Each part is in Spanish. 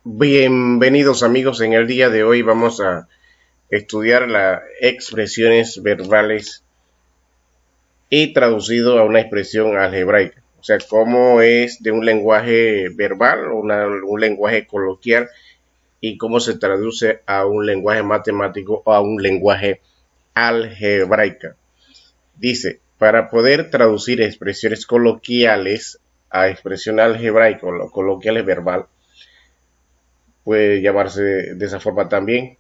Bienvenidos amigos, en el día de hoy vamos a estudiar las expresiones verbales y traducido a una expresión algebraica. O sea, cómo es de un lenguaje verbal, un lenguaje coloquial y cómo se traduce a un lenguaje matemático o a un lenguaje algebraico. Dice, para poder traducir expresiones coloquiales a expresión algebraica o coloquiales verbal, puede llamarse de esa forma también.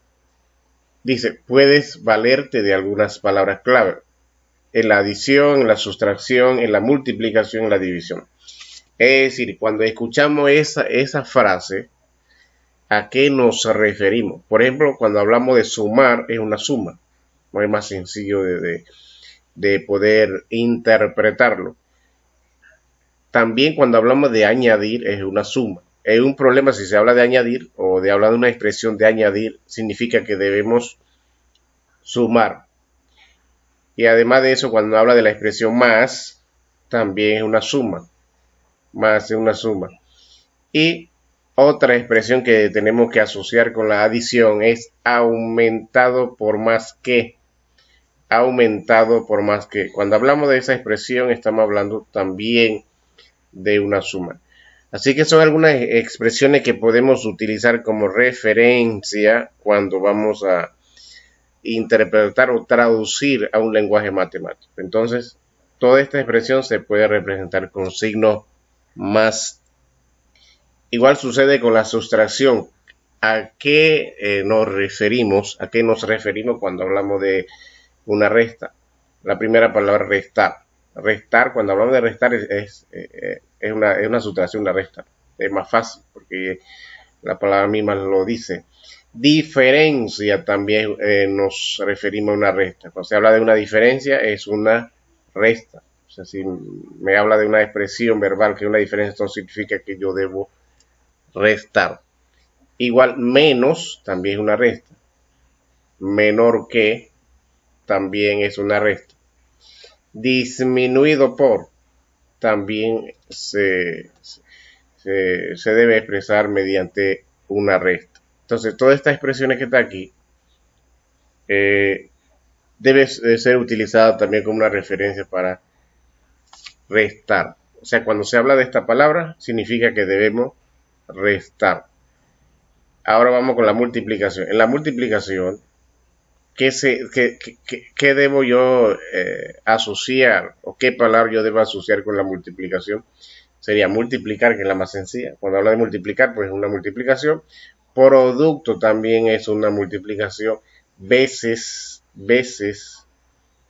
Dice, puedes valerte de algunas palabras clave en la adición, en la sustracción, en la multiplicación, en la división. Es decir, cuando escuchamos esa frase, ¿a qué nos referimos? Por ejemplo, cuando hablamos de sumar, es una suma. No es más sencillo de poder interpretarlo. También cuando hablamos de añadir, es una suma. Es un problema si se habla de añadir o de hablar de una expresión de añadir, significa que debemos sumar. Y además de eso, cuando habla de la expresión más, también es una suma. Más es una suma. Y otra expresión que tenemos que asociar con la adición es aumentado por más que. Aumentado por más que. Cuando hablamos de esa expresión, estamos hablando también de una suma. Así que son algunas expresiones que podemos utilizar como referencia cuando vamos a interpretar o traducir a un lenguaje matemático. Entonces, toda esta expresión se puede representar con signo más. Igual sucede con la sustracción. ¿A qué nos referimos? ¿A qué nos referimos cuando hablamos de una resta? La primera palabra, restar. Restar, cuando hablamos de restar, es una sustracción, una resta. Es más fácil porque la palabra misma lo dice. Diferencia también nos referimos a una resta. Cuando se habla de una diferencia es una resta. O sea, si me habla de una expresión verbal que es una diferencia, entonces significa que yo debo restar. Igual menos también es una resta. Menor que también es una resta. Disminuido por también se debe expresar mediante una resta. Entonces, todas estas expresiones que está aquí debe ser utilizada también como una referencia para restar. O sea, cuando se habla de esta palabra, significa que debemos restar. Ahora vamos con la multiplicación. En la multiplicación, ¿qué debo yo asociar o qué palabra yo debo asociar con la multiplicación? Sería multiplicar, que es la más sencilla. Cuando habla de multiplicar, pues es una multiplicación. Producto también es una multiplicación. Veces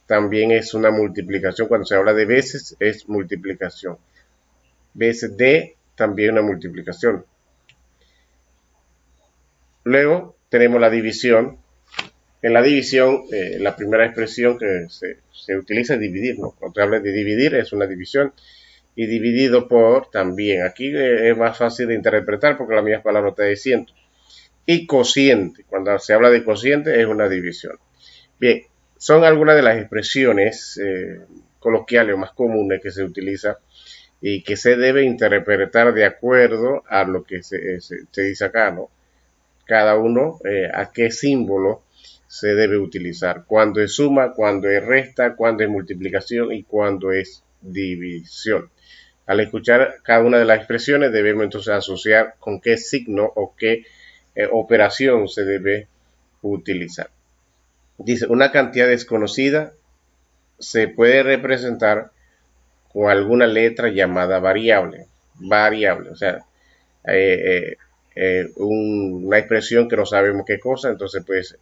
también es una multiplicación. Cuando se habla de veces es multiplicación. Veces de también una multiplicación. Luego tenemos la división. En la división, la primera expresión que se utiliza es dividir, ¿no? Cuando se habla de dividir es una división. Y dividido por también. Aquí es más fácil de interpretar porque la misma palabra está diciendo. Y cociente. Cuando se habla de cociente es una división. Bien, son algunas de las expresiones coloquiales o más comunes que se utiliza y que se debe interpretar de acuerdo a lo que se dice acá, ¿no? Cada uno a qué símbolo se debe utilizar. Cuando es suma, cuando es resta, cuando es multiplicación y cuando es división. Al escuchar cada una de las expresiones debemos entonces asociar con qué signo o qué operación se debe utilizar. Dice, una cantidad desconocida se puede representar con alguna letra llamada variable. Variable, o sea, una expresión que no sabemos qué cosa, entonces puedes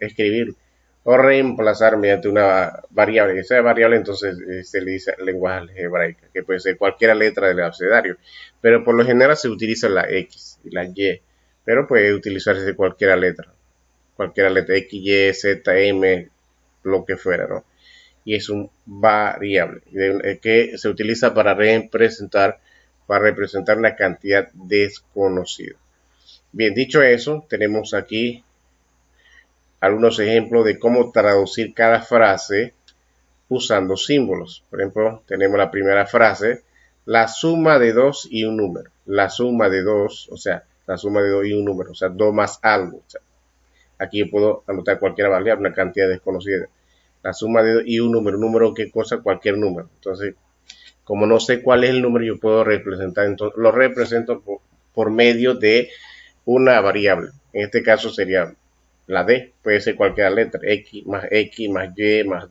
escribir o reemplazar mediante una variable. Que sea variable, entonces se le dice lenguaje algebraico, que puede ser cualquier letra del abecedario, pero por lo general se utiliza la X y la Y, pero puede utilizarse cualquier letra X, Y, Z, M, lo que fuera, ¿no? Y es un variable que se utiliza para representar una cantidad desconocida. Bien, dicho eso, tenemos aquí algunos ejemplos de cómo traducir cada frase usando símbolos. Por ejemplo, tenemos la primera frase, la suma de 2 y un número. La suma de 2, o sea, la suma de 2 y un número, o sea, 2 más algo. O sea, aquí yo puedo anotar cualquier variable, una cantidad desconocida. La suma de 2 y un número qué cosa, cualquier número. Entonces, como no sé cuál es el número, yo puedo representar, entonces lo represento por medio de una variable. En este caso sería la D, puede ser cualquier letra, X más Y más D más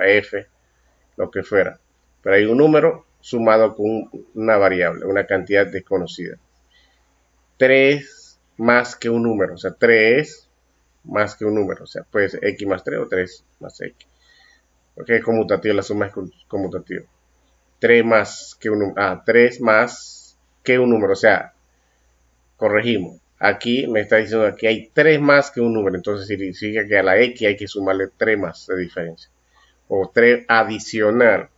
F, lo que fuera. Pero hay un número sumado con una variable, una cantidad desconocida. 3 más que un número, o sea, 3 más que un número, o sea, puede ser X más 3 o 3 más X. Porque es conmutativo, la suma es conmutativa. 3 más que un número, 3 más que un número, o sea, corregimos. Aquí me está diciendo que hay 3 más que un número, entonces significa que a la X hay que sumarle 3 más de diferencia. O 3 adicional,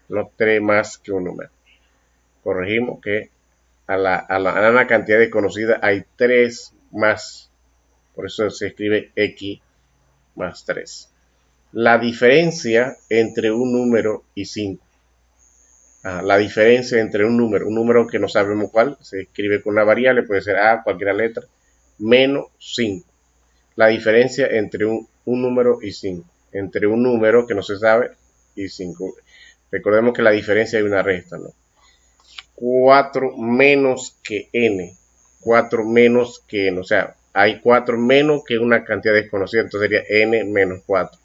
no 3 más que un número. Corregimos que a la cantidad desconocida hay 3 más, por eso se escribe X más 3. La diferencia entre un número y 5. La diferencia entre un número que no sabemos cuál, se escribe con una variable, puede ser A, cualquier letra, menos 5. La diferencia entre un número y 5. Entre un número que no se sabe y 5. Recordemos que la diferencia hay una resta, ¿no? 4 menos que n. 4 menos que n. O sea, hay 4 menos que una cantidad desconocida. Entonces sería n menos 4.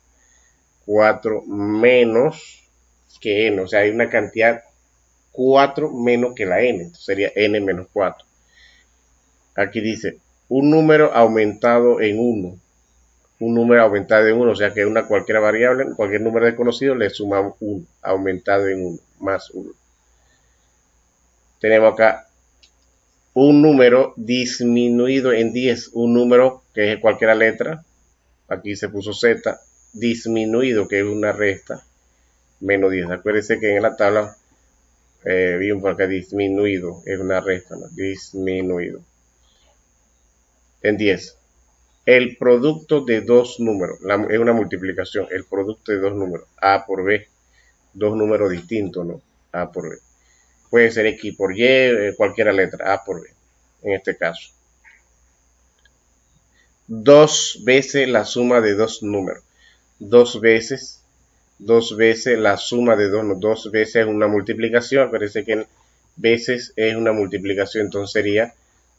4 menos que n. O sea, hay una cantidad 4 menos que la n. Entonces sería n menos 4. Aquí dice, un número aumentado en 1. Un número aumentado en 1. O sea que una cualquier variable, cualquier número desconocido, le sumamos 1. Aumentado en 1. Más 1. Tenemos acá un número disminuido en 10. Un número que es cualquier letra. Aquí se puso Z. Disminuido, que es una resta. Menos 10. Acuérdense que en la tabla vimos por acá disminuido. Es una resta, ¿no? Disminuido. En 10. El producto de dos números. Es una multiplicación. El producto de dos números. A por B. Dos números distintos, ¿no? A por B. Puede ser X por Y, cualquier letra, A por B, en este caso. 2 veces la suma de dos números. 2 veces la suma de dos números. 2 veces es una multiplicación. Parece que veces es una multiplicación. Entonces sería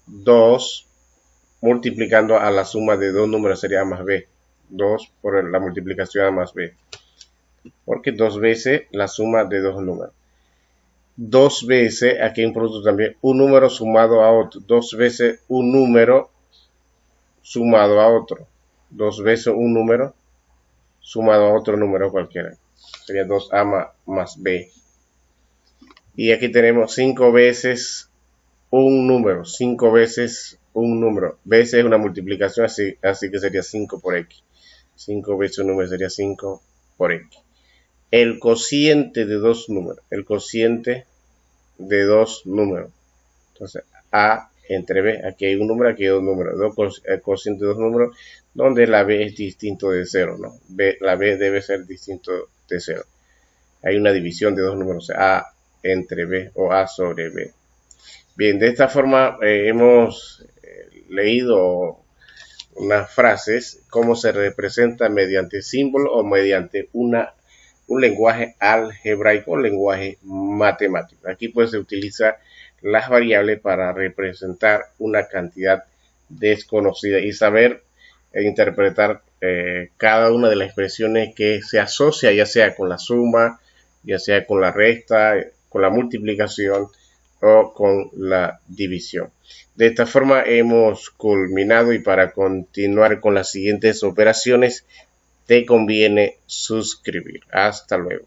2 multiplicando a la suma de dos números sería A más B. 2 por la multiplicación A más B. Porque 2 veces la suma de dos números. 2 veces, aquí hay un producto también, un número sumado a otro. 2 veces un número sumado a otro. 2 veces un número sumado a otro número cualquiera. Sería 2A más B. Y aquí tenemos 5 veces un número. 5 veces un número. Veces es una multiplicación, así que sería 5 por X. 5 veces un número sería 5 por X. El cociente de dos números. El cociente de dos números. Entonces, A entre B. Aquí hay un número, aquí hay dos números. El cociente de dos números, donde la B es distinto de 0, ¿no? La B debe ser distinto de 0. Hay una división de dos números. A entre B o A sobre B. Bien, de esta forma hemos leído unas frases, cómo se representa mediante símbolo o mediante un lenguaje algebraico, un lenguaje matemático. Aquí pues se utiliza las variables para representar una cantidad desconocida y saber interpretar cada una de las expresiones que se asocia, ya sea con la suma, ya sea con la resta, con la multiplicación o con la división. De esta forma hemos culminado y para continuar con las siguientes operaciones te conviene suscribir. Hasta luego.